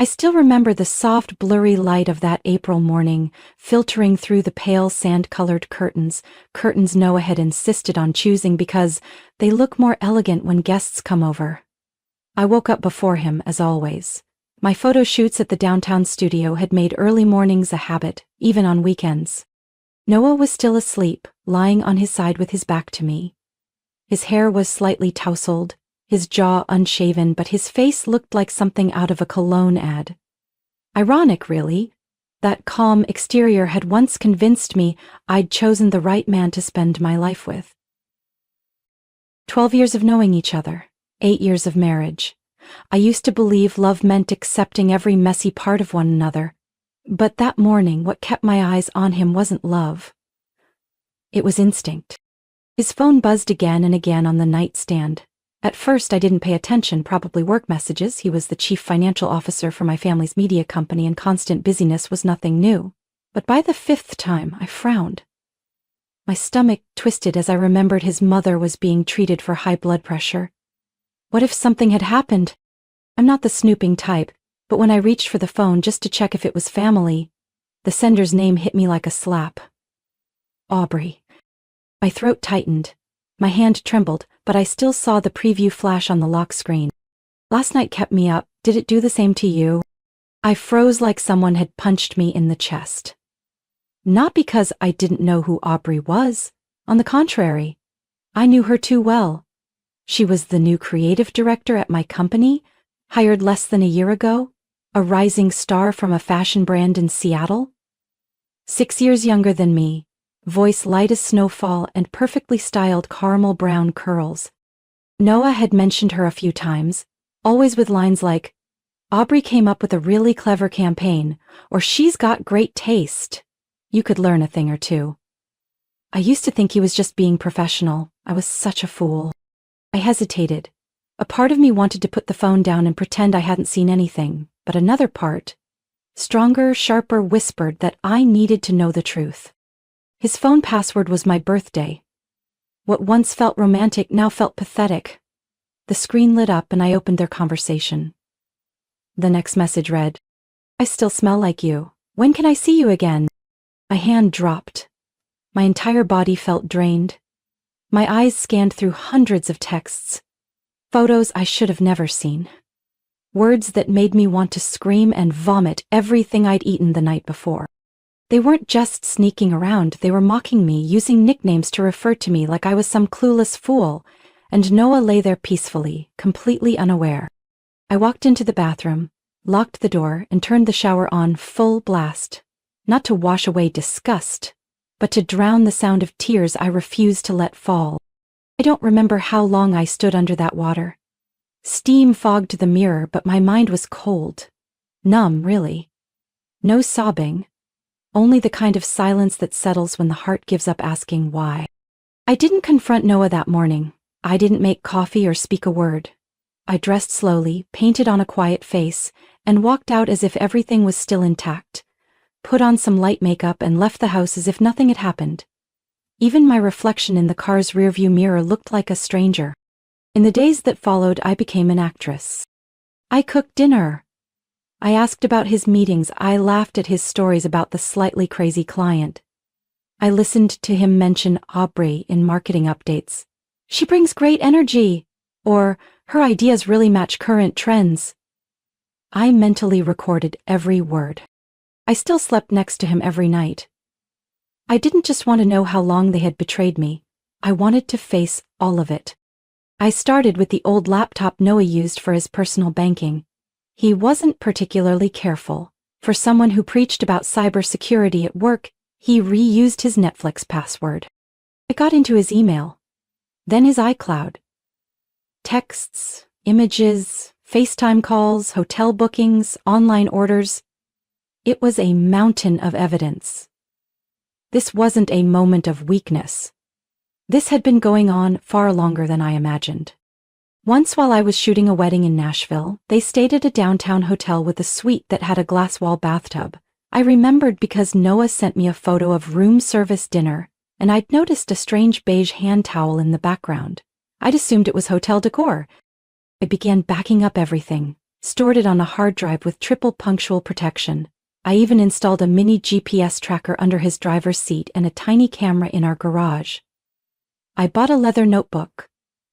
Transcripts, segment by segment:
I still remember the soft, blurry light of that April morning, filtering through the pale sand-colored curtains Noah had insisted on choosing because they look more elegant when guests come over. I woke up before him, as always. My photo shoots at the downtown studio had made early mornings a habit, even on weekends. Noah was still asleep, lying on his side with his back to me. His hair was slightly tousled, his jaw unshaven, but his face looked like something out of a cologne ad. Ironic, really. That calm exterior had once convinced me I'd chosen the right man to spend my life with. 12 years of knowing each other, 8 years of marriage. I used to believe love meant accepting every messy part of one another. But that morning, what kept my eyes on him wasn't love. It was instinct. His phone buzzed again and again on the nightstand. At first, I didn't pay attention, probably work messages. He was the chief financial officer for my family's media company, and constant busyness was nothing new. But by the 5th time, I frowned. My stomach twisted as I remembered his mother was being treated for high blood pressure. What if something had happened? I'm not the snooping type, but when I reached for the phone just to check if it was family, the sender's name hit me like a slap. Aubrey. My throat tightened. My hand trembled, but I still saw the preview flash on the lock screen. Last night kept me up. Did it do the same to you? I froze like someone had punched me in the chest. Not because I didn't know who Aubrey was. On the contrary, I knew her too well. She was the new creative director at my company, hired less than a year ago, a rising star from a fashion brand in Seattle. 6 years younger than me. Voice light as snowfall and perfectly styled caramel brown curls. Noah had mentioned her a few times, always with lines like, "Aubrey came up with a really clever campaign," or "She's got great taste. You could learn a thing or two." I used to think he was just being professional. I was such a fool. I hesitated. A part of me wanted to put the phone down and pretend I hadn't seen anything, but another part, stronger, sharper, whispered that I needed to know the truth. His phone password was my birthday. What once felt romantic now felt pathetic. The screen lit up and I opened their conversation. The next message read, "I still smell like you. When can I see you again?" My hand dropped. My entire body felt drained. My eyes scanned through hundreds of texts. Photos I should have never seen. Words that made me want to scream and vomit everything I'd eaten the night before. They weren't just sneaking around, they were mocking me, using nicknames to refer to me like I was some clueless fool, and Noah lay there peacefully, completely unaware. I walked into the bathroom, locked the door, and turned the shower on full blast. Not to wash away disgust, but to drown the sound of tears I refused to let fall. I don't remember how long I stood under that water. Steam fogged the mirror, but my mind was cold. Numb, really. No sobbing. Only the kind of silence that settles when the heart gives up asking why. I didn't confront Noah that morning. I didn't make coffee or speak a word. I dressed slowly, painted on a quiet face, and walked out as if everything was still intact. Put on some light makeup and left the house as if nothing had happened. Even my reflection in the car's rearview mirror looked like a stranger. In the days that followed, I became an actress. I cooked dinner. I asked about his meetings. I laughed at his stories about the slightly crazy client. I listened to him mention Aubrey in marketing updates. "She brings great energy," or "Her ideas really match current trends." I mentally recorded every word. I still slept next to him every night. I didn't just want to know how long they had betrayed me. I wanted to face all of it. I started with the old laptop Noah used for his personal banking. He wasn't particularly careful. For someone who preached about cybersecurity at work, he reused his Netflix password. I got into his email, then his iCloud. Texts, images, FaceTime calls, hotel bookings, online orders. It was a mountain of evidence. This wasn't a moment of weakness. This had been going on far longer than I imagined. Once while I was shooting a wedding in Nashville, they stayed at a downtown hotel with a suite that had a glass wall bathtub. I remembered because Noah sent me a photo of room service dinner, and I'd noticed a strange beige hand towel in the background. I'd assumed it was hotel decor. I began backing up everything. stored it on a hard drive with triple punctual protection. I even installed a mini GPS tracker under his driver's seat and a tiny camera in our garage. I bought a leather notebook,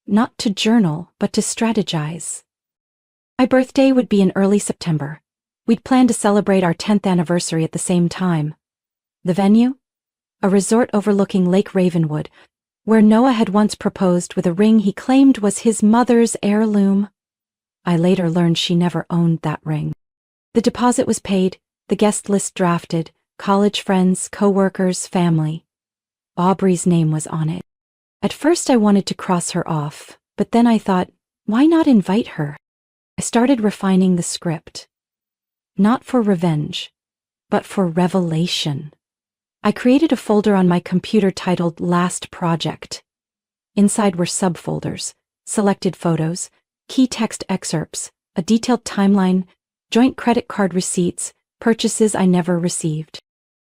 not to journal, but to strategize. My birthday would be in early September. We'd planned to celebrate our 10th anniversary at the same time. The venue? A resort overlooking Lake Ravenwood, where Noah had once proposed with a ring he claimed was his mother's heirloom. I later learned she never owned that ring. The deposit was paid, the guest list drafted, college friends, co-workers, family. Aubrey's name was on it. At first I wanted to cross her off, but then I thought, why not invite her? I started refining the script. Not for revenge, but for revelation. I created a folder on my computer titled Last Project. Inside were subfolders, selected photos, key text excerpts, a detailed timeline, joint credit card receipts, purchases I never received.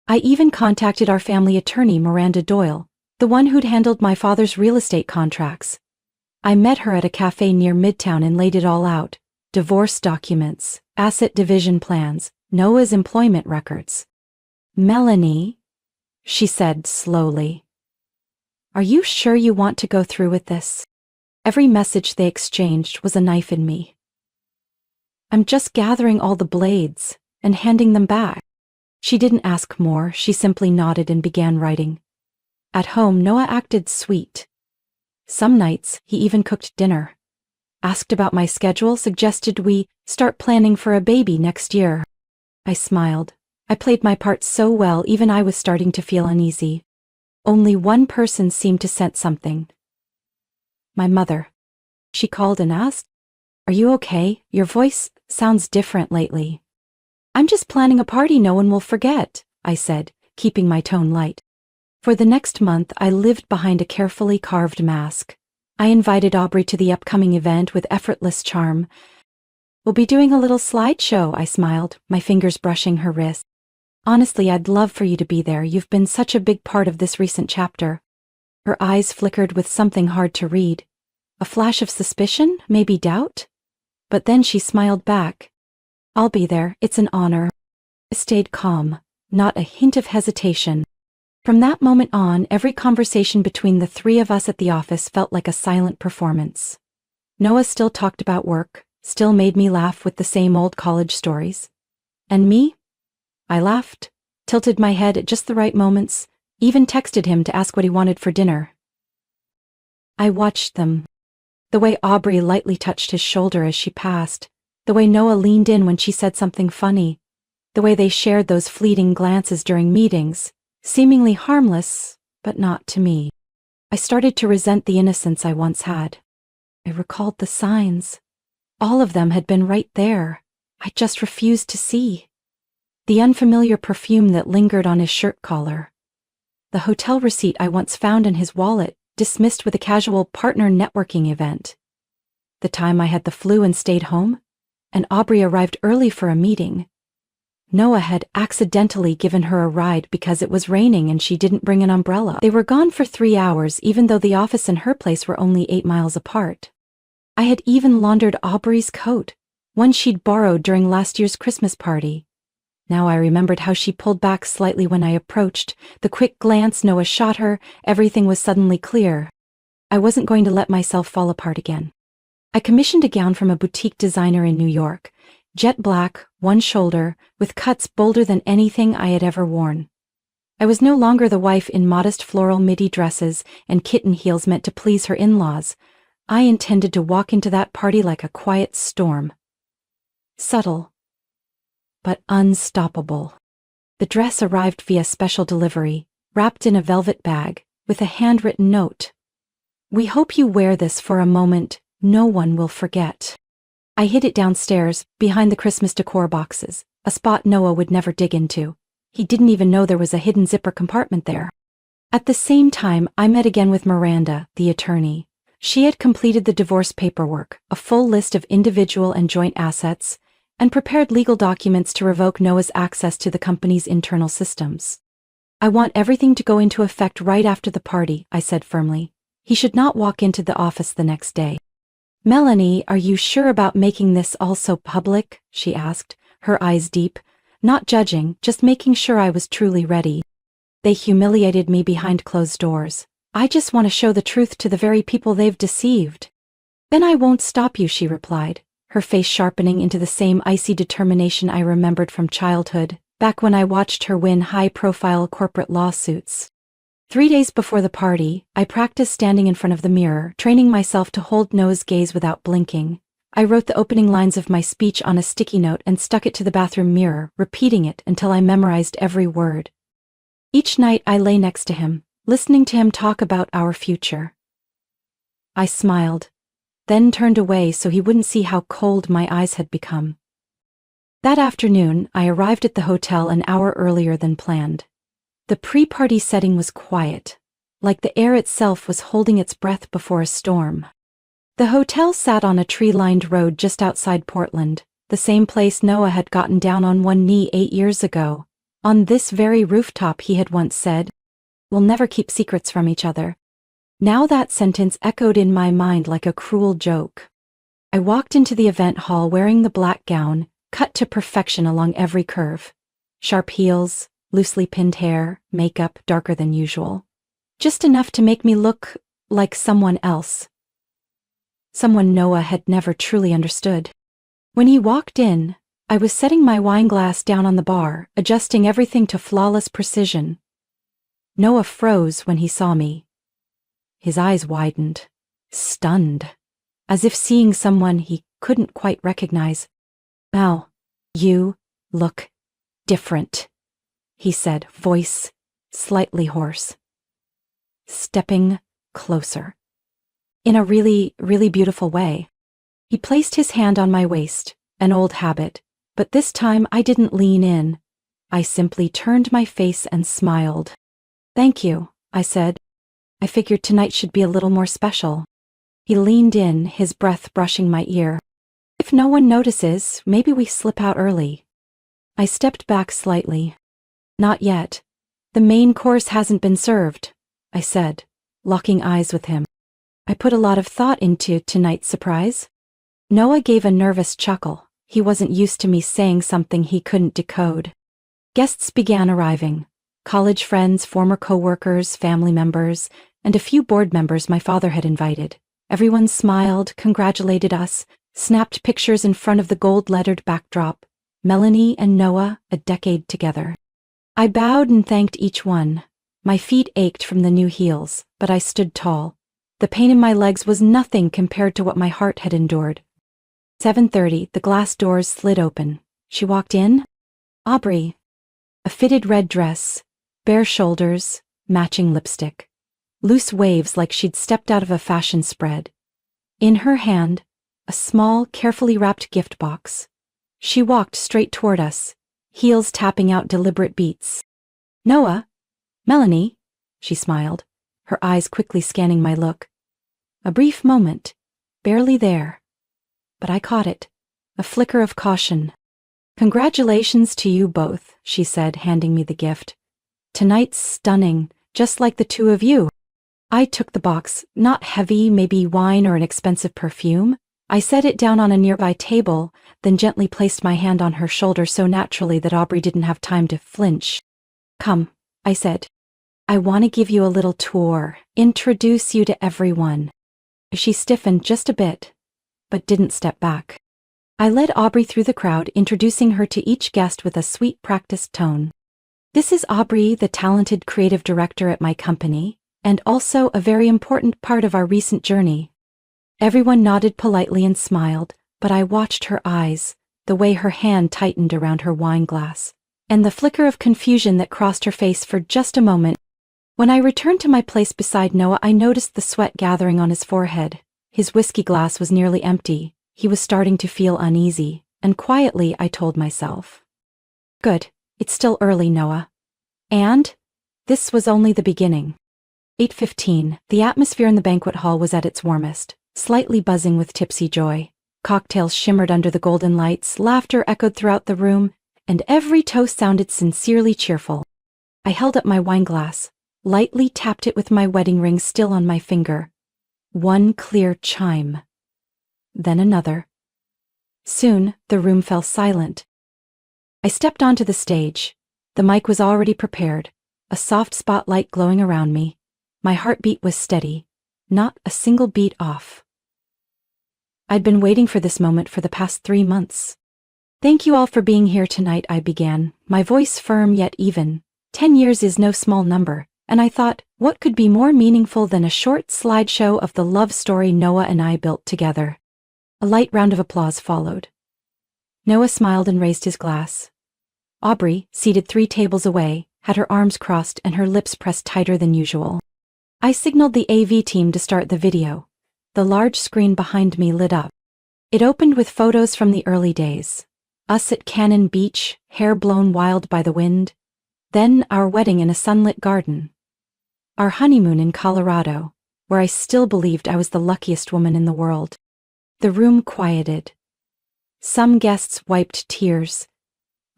I even contacted our family attorney, Miranda Doyle, the one who'd handled my father's real estate contracts. I met her at a cafe near Midtown and laid it all out. Divorce documents, asset division plans, Noah's employment records. "Melanie," she said slowly, "are you sure you want to go through with this?" Every message they exchanged was a knife in me. "I'm just gathering all the blades and handing them back." She didn't ask more, she simply nodded and began writing. At home, Noah acted sweet. Some nights, he even cooked dinner. Asked about my schedule, suggested we start planning for a baby next year. I smiled. I played my part so well, even I was starting to feel uneasy. Only one person seemed to sense something. My mother. She called and asked, "Are you okay? Your voice sounds different lately." "I'm just planning a party no one will forget," I said, keeping my tone light. For the next month, I lived behind a carefully carved mask. I invited Aubrey to the upcoming event with effortless charm. "We'll be doing a little slideshow," I smiled, my fingers brushing her wrist. "Honestly, I'd love for you to be there. You've been such a big part of this recent chapter." Her eyes flickered with something hard to read. A flash of suspicion, maybe doubt? But then she smiled back. "I'll be there, it's an honor." I stayed calm, not a hint of hesitation. From that moment on, every conversation between the three of us at the office felt like a silent performance. Noah still talked about work, still made me laugh with the same old college stories. And me? I laughed, tilted my head at just the right moments, even texted him to ask what he wanted for dinner. I watched them. The way Aubrey lightly touched his shoulder as she passed, the way Noah leaned in when she said something funny, the way they shared those fleeting glances during meetings, seemingly harmless, but not to me. I started to resent the innocence I once had. I recalled the signs. All of them had been right there. I just refused to see. The unfamiliar perfume that lingered on his shirt collar. The hotel receipt I once found in his wallet, dismissed with a casual partner networking event. The time I had the flu and stayed home, and Aubrey arrived early for a meeting. Noah had accidentally given her a ride because it was raining and she didn't bring an umbrella. They were gone for 3 hours, even though the office and her place were only 8 miles apart. I had even laundered Aubrey's coat, one she'd borrowed during last year's Christmas party. Now I remembered how she pulled back slightly when I approached, the quick glance Noah shot her, everything was suddenly clear. I wasn't going to let myself fall apart again. I commissioned a gown from a boutique designer in New York, jet black, one shoulder, with cuts bolder than anything I had ever worn. I was no longer the wife in modest floral midi dresses and kitten heels meant to please her in-laws. I intended to walk into that party like a quiet storm. Subtle, but unstoppable. The dress arrived via special delivery, wrapped in a velvet bag, with a handwritten note. "We hope you wear this for a moment no one will forget." I hid it downstairs, behind the Christmas decor boxes, a spot Noah would never dig into. He didn't even know there was a hidden zipper compartment there. At the same time, I met again with Miranda, the attorney. She had completed the divorce paperwork, a full list of individual and joint assets, and prepared legal documents to revoke Noah's access to the company's internal systems. "I want everything to go into effect right after the party," I said firmly. "He should not walk into the office the next day." Melanie, are you sure about making this all so public? She asked, her eyes deep, not judging, just making sure I was truly ready. They humiliated me behind closed doors. I just want to show the truth to the very people they've deceived. Then I won't stop you, she replied, her face sharpening into the same icy determination I remembered from childhood, back when I watched her win high-profile corporate lawsuits. 3 days before the party, I practiced standing in front of the mirror, training myself to hold Noah's gaze without blinking. I wrote the opening lines of my speech on a sticky note and stuck it to the bathroom mirror, repeating it until I memorized every word. Each night I lay next to him, listening to him talk about our future. I smiled, then turned away so he wouldn't see how cold my eyes had become. That afternoon, I arrived at the hotel an hour earlier than planned. The pre-party setting was quiet, like the air itself was holding its breath before a storm. The hotel sat on a tree-lined road just outside Portland, the same place Noah had gotten down on one knee 8 years ago. On this very rooftop, he had once said, "We'll never keep secrets from each other." Now that sentence echoed in my mind like a cruel joke. I walked into the event hall wearing the black gown, cut to perfection along every curve. Sharp heels, loosely pinned hair, makeup darker than usual. Just enough to make me look like someone else. Someone Noah had never truly understood. When he walked in, I was setting my wine glass down on the bar, adjusting everything to flawless precision. Noah froze when he saw me. His eyes widened, stunned, as if seeing someone he couldn't quite recognize. "Mel, you look different," he said, voice slightly hoarse. Stepping closer. In a really, really beautiful way. He placed his hand on my waist, an old habit, but this time I didn't lean in. I simply turned my face and smiled. "Thank you," I said. "I figured tonight should be a little more special." He leaned in, his breath brushing my ear. "If no one notices, maybe we slip out early." I stepped back slightly. "Not yet. The main course hasn't been served," I said, locking eyes with him. "I put a lot of thought into tonight's surprise." Noah gave a nervous chuckle. He wasn't used to me saying something he couldn't decode. Guests began arriving. College friends, former co-workers, family members, and a few board members my father had invited. Everyone smiled, congratulated us, snapped pictures in front of the gold-lettered backdrop. Melanie and Noah, a decade together. I bowed and thanked each one. My feet ached from the new heels, but I stood tall. The pain in my legs was nothing compared to what my heart had endured. 7:30, the glass doors slid open. She walked in. Aubrey. A fitted red dress, bare shoulders, matching lipstick. Loose waves like she'd stepped out of a fashion spread. In her hand, a small, carefully wrapped gift box. She walked straight toward us, heels tapping out deliberate beats. "Noah? Melanie?" she smiled, her eyes quickly scanning my look. A brief moment, barely there. But I caught it, a flicker of caution. "Congratulations to you both," she said, handing me the gift. "Tonight's stunning, just like the two of you." I took the box, not heavy, maybe wine or an expensive perfume. I set it down on a nearby table, then gently placed my hand on her shoulder so naturally that Aubrey didn't have time to flinch. "Come," I said. "I want to give you a little tour, introduce you to everyone." She stiffened just a bit, but didn't step back. I led Aubrey through the crowd, introducing her to each guest with a sweet, practiced tone. "This is Aubrey, the talented creative director at my company, and also a very important part of our recent journey." Everyone nodded politely and smiled, but I watched her eyes, the way her hand tightened around her wine glass, and the flicker of confusion that crossed her face for just a moment. When I returned to my place beside Noah, I noticed the sweat gathering on his forehead. His whiskey glass was nearly empty. He was starting to feel uneasy, and quietly I told myself, "Good, it's still early, Noah." And this was only the beginning. 8:15, the atmosphere in the banquet hall was at its warmest, slightly buzzing with tipsy joy. Cocktails shimmered under the golden lights, laughter echoed throughout the room, and every toast sounded sincerely cheerful. I held up my wine glass, lightly tapped it with my wedding ring still on my finger. One clear chime. then another. Soon, the room fell silent. I stepped onto the stage. The mic was already prepared, a soft spotlight glowing around me. My heartbeat was steady, not a single beat off. I'd been waiting for this moment for the past 3 months. Thank you all for being here tonight, I began, my voice firm yet even. 10 years is no small number, and I thought, what could be more meaningful than a short slideshow of the love story Noah and I built together? A light round of applause followed. Noah smiled and raised his glass. Aubrey, seated 3 tables away, had her arms crossed and her lips pressed tighter than usual. I signaled the AV team to start the video. The large screen behind me lit up. It opened with photos from the early days. Us at Cannon Beach, hair blown wild by the wind. Then our wedding in a sunlit garden. Our honeymoon in Colorado, where I still believed I was the luckiest woman in the world. The room quieted. Some guests wiped tears.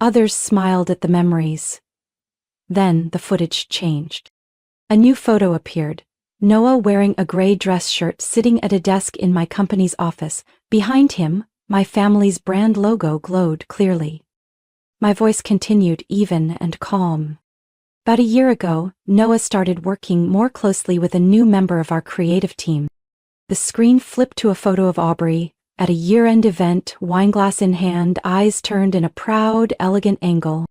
Others smiled at the memories. Then the footage changed. A new photo appeared. Noah wearing a gray dress shirt sitting at a desk in my company's office. Behind him, my family's brand logo glowed clearly. My voice continued even and calm. About a year ago, Noah started working more closely with a new member of our creative team. The screen flipped to a photo of Aubrey, at a year-end event, wineglass in hand, eyes turned in a proud, elegant angle.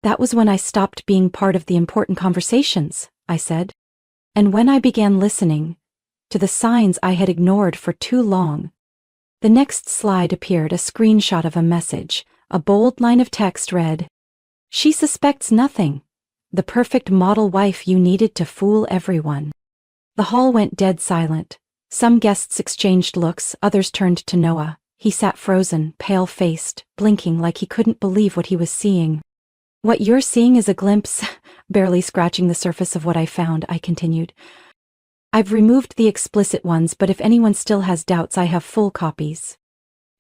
That was when I stopped being part of the important conversations, I said. And when I began listening to the signs I had ignored for too long. The next slide appeared, a screenshot of a message. A bold line of text read, "She suspects nothing. The perfect model wife you needed to fool everyone." The hall went dead silent. Some guests exchanged looks, others turned to Noah. He sat frozen, pale-faced, blinking like he couldn't believe what he was seeing. "What you're seeing is a glimpse," barely scratching the surface of what I found, I continued. "I've removed the explicit ones, but if anyone still has doubts, I have full copies."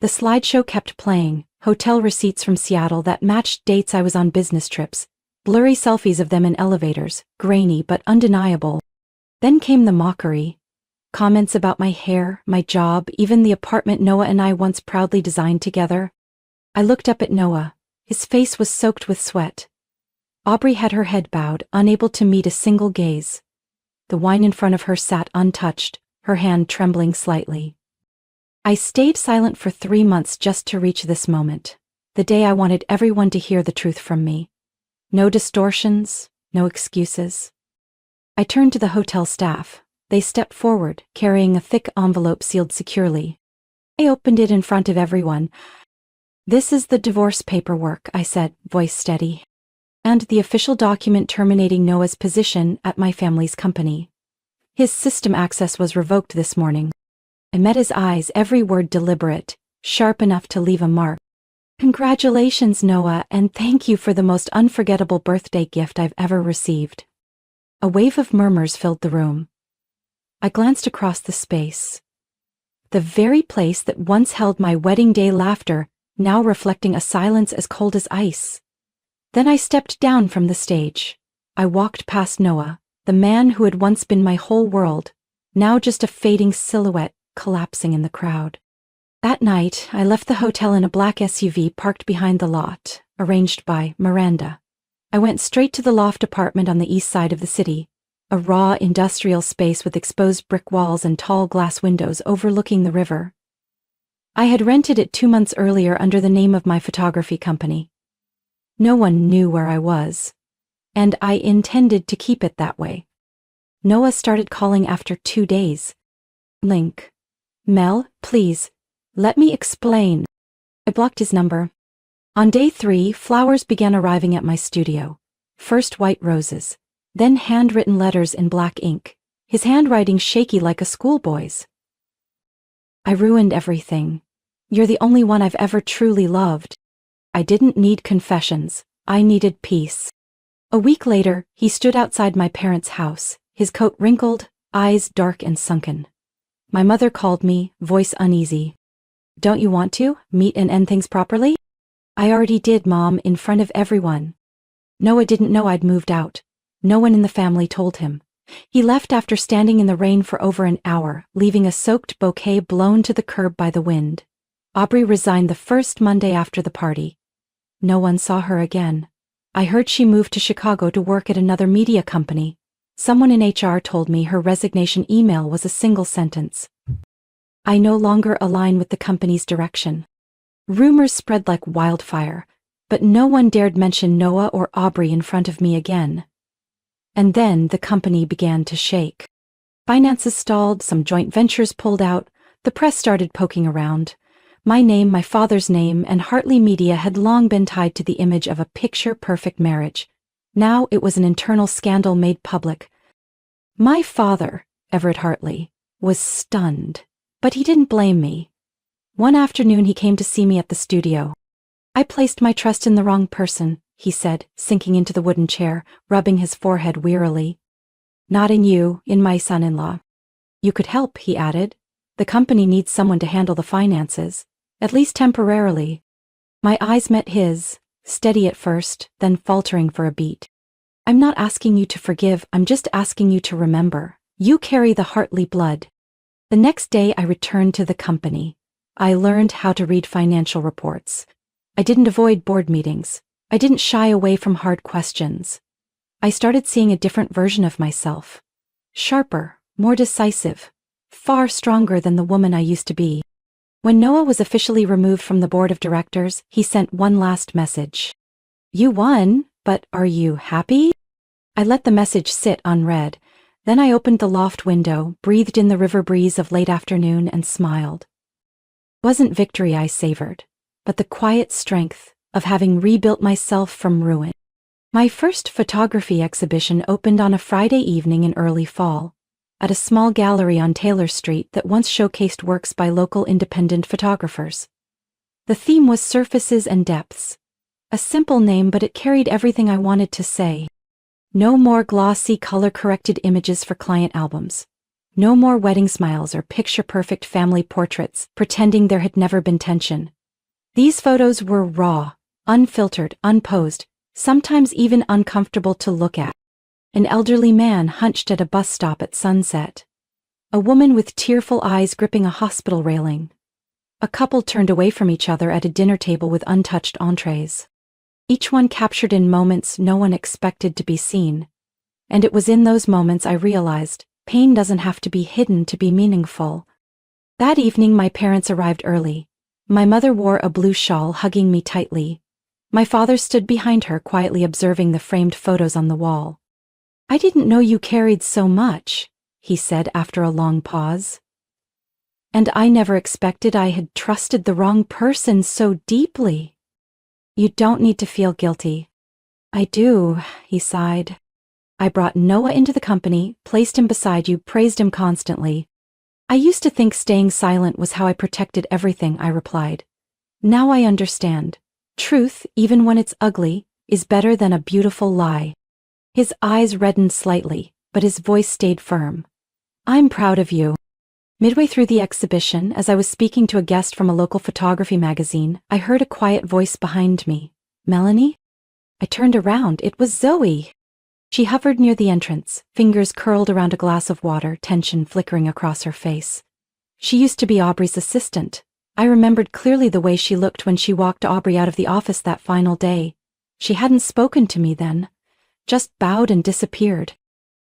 The slideshow kept playing, hotel receipts from Seattle that matched dates I was on business trips, blurry selfies of them in elevators, grainy but undeniable. Then came the mockery. Comments about my hair, my job, even the apartment Noah and I once proudly designed together. I looked up at Noah. His face was soaked with sweat. Aubrey had her head bowed, unable to meet a single gaze. The wine in front of her sat untouched, her hand trembling slightly. I stayed silent for 3 months just to reach this moment, the day I wanted everyone to hear the truth from me. No distortions, no excuses. I turned to the hotel staff. They stepped forward, carrying a thick envelope sealed securely. I opened it in front of everyone. "This is the divorce paperwork," I said, voice steady. "And the official document terminating Noah's position at my family's company. His system access was revoked this morning." I met his eyes, every word deliberate, sharp enough to leave a mark. "Congratulations, Noah, and thank you for the most unforgettable birthday gift I've ever received." A wave of murmurs filled the room. I glanced across the space. The very place that once held my wedding day laughter, now reflecting a silence as cold as ice. Then I stepped down from the stage. I walked past Noah, the man who had once been my whole world, now just a fading silhouette collapsing in the crowd. That night, I left the hotel in a black SUV parked behind the lot, arranged by Miranda. I went straight to the loft apartment on the east side of the city, a raw industrial space with exposed brick walls and tall glass windows overlooking the river. I had rented it 2 months earlier under the name of my photography company. No one knew where I was, and I intended to keep it that way. Noah started calling after 2 days. "Link. Mel, please, let me explain." I blocked his number. On day 3, flowers began arriving at my studio. First white roses, then handwritten letters in black ink, his handwriting shaky like a schoolboy's. "I ruined everything. You're the only one I've ever truly loved." I didn't need confessions. I needed peace. A week later, he stood outside my parents' house, his coat wrinkled, eyes dark and sunken. My mother called me, voice uneasy. "Don't you want to meet and end things properly?" "I already did, Mom, in front of everyone." Noah didn't know I'd moved out. No one in the family told him. He left after standing in the rain for over an hour, leaving a soaked bouquet blown to the curb by the wind. Aubrey resigned the first Monday after the party. No one saw her again. I heard she moved to Chicago to work at another media company. Someone in HR told me her resignation email was a single sentence. I no longer align with the company's direction. Rumors spread like wildfire, but no one dared mention Noah or Aubrey in front of me again. And then the company began to shake. Finances stalled, some joint ventures pulled out, the press started poking around. My name, my father's name, and Hartley Media had long been tied to the image of a picture-perfect marriage. Now it was an internal scandal made public. My father, Everett Hartley, was stunned, but he didn't blame me. One afternoon he came to see me at the studio. I placed my trust in the wrong person, he said, sinking into the wooden chair, rubbing his forehead wearily. Not in you, in my son-in-law. You could help, he added. The company needs someone to handle the finances, at least temporarily. My eyes met his, steady at first, then faltering for a beat. I'm not asking you to forgive, I'm just asking you to remember. You carry the Hartley blood. The next day I returned to the company. I learned how to read financial reports. I didn't avoid board meetings. I didn't shy away from hard questions. I started seeing a different version of myself. Sharper, more decisive, far stronger than the woman I used to be. When Noah was officially removed from the board of directors, he sent one last message. You won, but are you happy? I let the message sit unread. Then I opened the loft window, breathed in the river breeze of late afternoon, and smiled. It wasn't victory I savored, but the quiet strength of having rebuilt myself from ruin. My first photography exhibition opened on a Friday evening in early fall, at a small gallery on Taylor Street that once showcased works by local independent photographers. The theme was surfaces and depths. A simple name, but it carried everything I wanted to say. No more glossy, color-corrected images for client albums. No more wedding smiles or picture-perfect family portraits, pretending there had never been tension. These photos were raw, unfiltered, unposed, sometimes even uncomfortable to look at. An elderly man hunched at a bus stop at sunset. A woman with tearful eyes gripping a hospital railing. A couple turned away from each other at a dinner table with untouched entrees. Each one captured in moments no one expected to be seen. And it was in those moments I realized, pain doesn't have to be hidden to be meaningful. That evening my parents arrived early. My mother wore a blue shawl, hugging me tightly. My father stood behind her, quietly observing the framed photos on the wall. I didn't know you carried so much, he said after a long pause. And I never expected I had trusted the wrong person so deeply. You don't need to feel guilty. I do, he sighed. I brought Noah into the company, placed him beside you, praised him constantly. I used to think staying silent was how I protected everything, I replied. Now I understand. Truth, even when it's ugly, is better than a beautiful lie. His eyes reddened slightly, but his voice stayed firm. I'm proud of you. Midway through the exhibition, as I was speaking to a guest from a local photography magazine, I heard a quiet voice behind me. Melanie? I turned around. It was Zoe. She hovered near the entrance, fingers curled around a glass of water, tension flickering across her face. She used to be Aubrey's assistant. I remembered clearly the way she looked when she walked Aubrey out of the office that final day. She hadn't spoken to me then, just bowed and disappeared.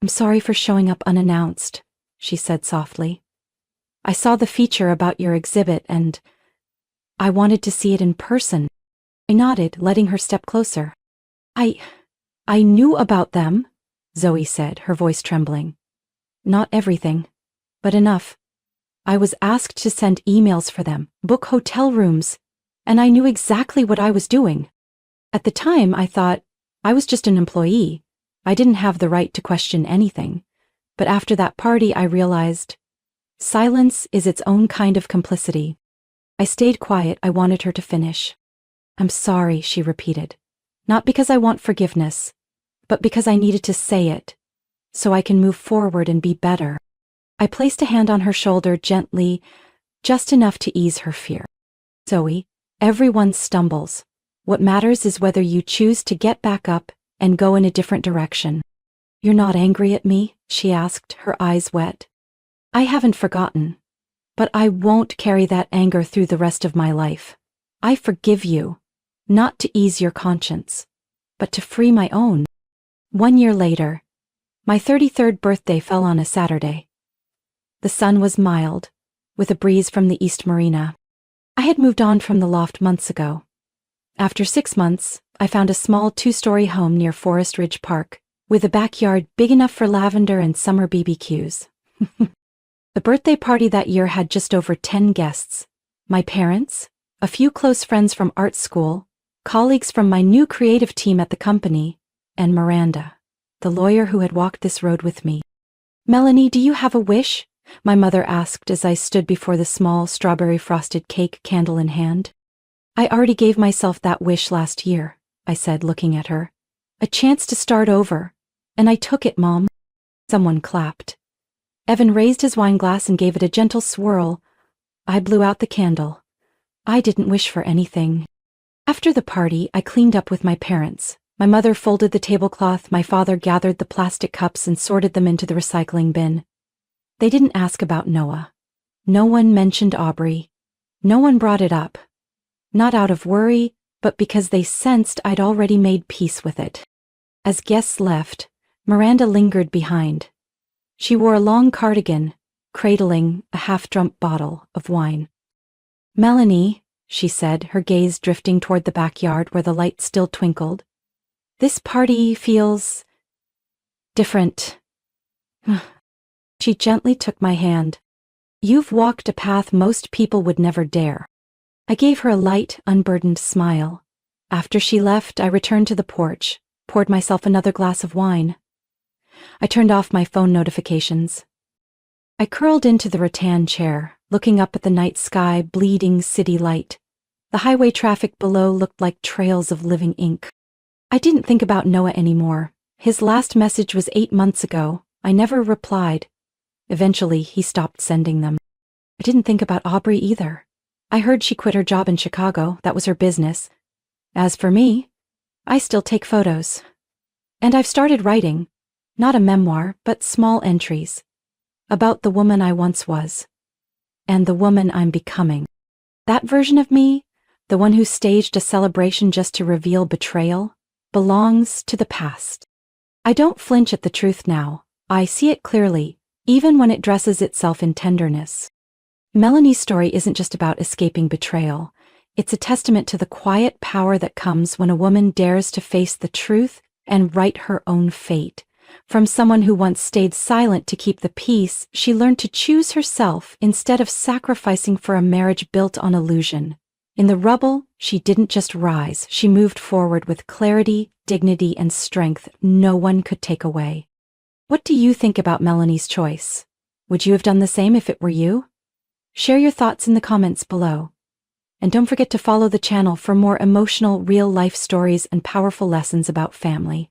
I'm sorry for showing up unannounced, she said softly. I saw the feature about your exhibit and I wanted to see it in person. I nodded, letting her step closer. I knew about them, Zoe said, her voice trembling. Not everything, but enough. I was asked to send emails for them, book hotel rooms, and I knew exactly what I was doing. At the time, I thought I was just an employee. I didn't have the right to question anything. But after that party, I realized silence is its own kind of complicity. I stayed quiet. I wanted her to finish. I'm sorry, she repeated. Not because I want forgiveness, but because I needed to say it, so I can move forward and be better. I placed a hand on her shoulder gently, just enough to ease her fear. Zoe, everyone stumbles. What matters is whether you choose to get back up and go in a different direction. "You're not angry at me?" she asked, her eyes wet. "I haven't forgotten. But I won't carry that anger through the rest of my life. I forgive you, not to ease your conscience, but to free my own." 1 year later, my 33rd birthday fell on a Saturday. The sun was mild, with a breeze from the East Marina. I had moved on from the loft months ago. After 6 months, I found a small 2-story home near Forest Ridge Park, with a backyard big enough for lavender and summer BBQs. The birthday party that year had just over 10 guests. My parents, a few close friends from art school, colleagues from my new creative team at the company, and Miranda, the lawyer who had walked this road with me. "Melanie, do you have a wish?" my mother asked as I stood before the small strawberry frosted cake, candle in hand. "I already gave myself that wish last year," I said, looking at her. "A chance to start over. And I took it, Mom." Someone clapped. Evan raised his wine glass and gave it a gentle swirl. I blew out the candle. I didn't wish for anything. After the party, I cleaned up with my parents. My mother folded the tablecloth, my father gathered the plastic cups and sorted them into the recycling bin. They didn't ask about Noah. No one mentioned Aubrey. No one brought it up. Not out of worry, but because they sensed I'd already made peace with it. As guests left, Miranda lingered behind. She wore a long cardigan, cradling a half-drunk bottle of wine. "Melanie," she said, her gaze drifting toward the backyard where the light still twinkled, "this party feels different." She gently took my hand. "You've walked a path most people would never dare." I gave her a light, unburdened smile. After she left, I returned to the porch, poured myself another glass of wine. I turned off my phone notifications. I curled into the rattan chair, looking up at the night sky, bleeding city light. The highway traffic below looked like trails of living ink. I didn't think about Noah anymore. His last message was 8 months ago. I never replied. Eventually, he stopped sending them. I didn't think about Aubrey either. I heard she quit her job in Chicago. That was her business. As for me, I still take photos. And I've started writing. Not a memoir, but small entries. About the woman I once was. And the woman I'm becoming. That version of me, the one who staged a celebration just to reveal betrayal, belongs to the past. I don't flinch at the truth now. I see it clearly, even when it dresses itself in tenderness. Melanie's story isn't just about escaping betrayal. It's a testament to the quiet power that comes when a woman dares to face the truth and write her own fate. From someone who once stayed silent to keep the peace, she learned to choose herself instead of sacrificing for a marriage built on illusion. In the rubble, she didn't just rise, she moved forward with clarity, dignity, and strength no one could take away. What do you think about Melanie's choice? Would you have done the same if it were you? Share your thoughts in the comments below. And don't forget to follow the channel for more emotional, real-life stories and powerful lessons about family.